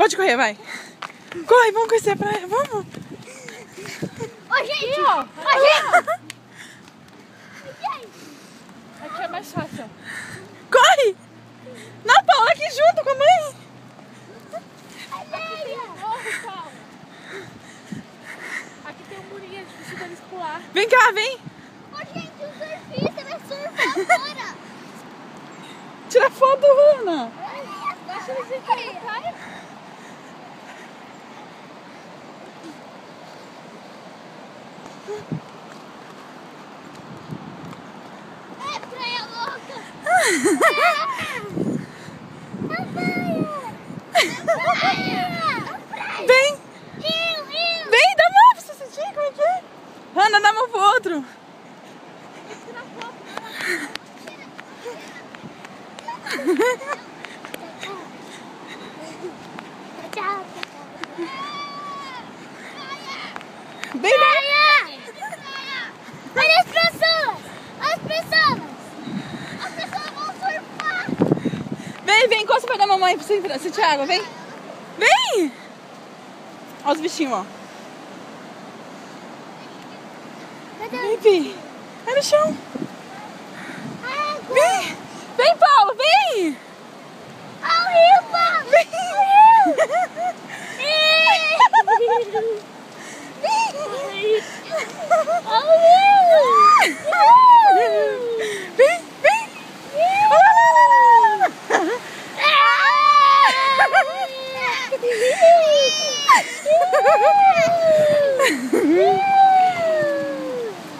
Pode correr, vai. Corre, vamos conhecer a praia, vamos. Ô, gente! Ô, gente! Aqui é mais fácil. Corre! Não, Paula, aqui junto com a mãe. Aqui tem um morro, Paulo. Aqui tem um murinho, é difícil deles pular. Vem cá, vem. Ô, gente, o surfista vai surfar agora! Tira foto, Ana. Deixa eles entrarem na praia. É praia louca! Vem. Vem, dá a mão pra você sentir como é que é. Ana, dá a mão pro outro. Vem, vem. Olha as pessoas! As pessoas! As pessoas vão surfar! Vem, vem, encosta pra dar mamãe pra você entrar. Sentir água, vem. Vem. Olha os bichinhos, ó. Vem, Pi. Vai no chão. Vem. Vem, Paulo, vem. Ao rio, Paulo! Vem. Ao rio! Vem, vem.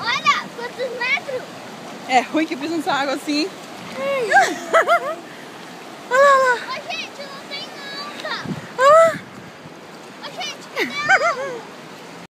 Olha, quantos metros? É ruim que pisa nessa água assim. Olha lá, olha lá.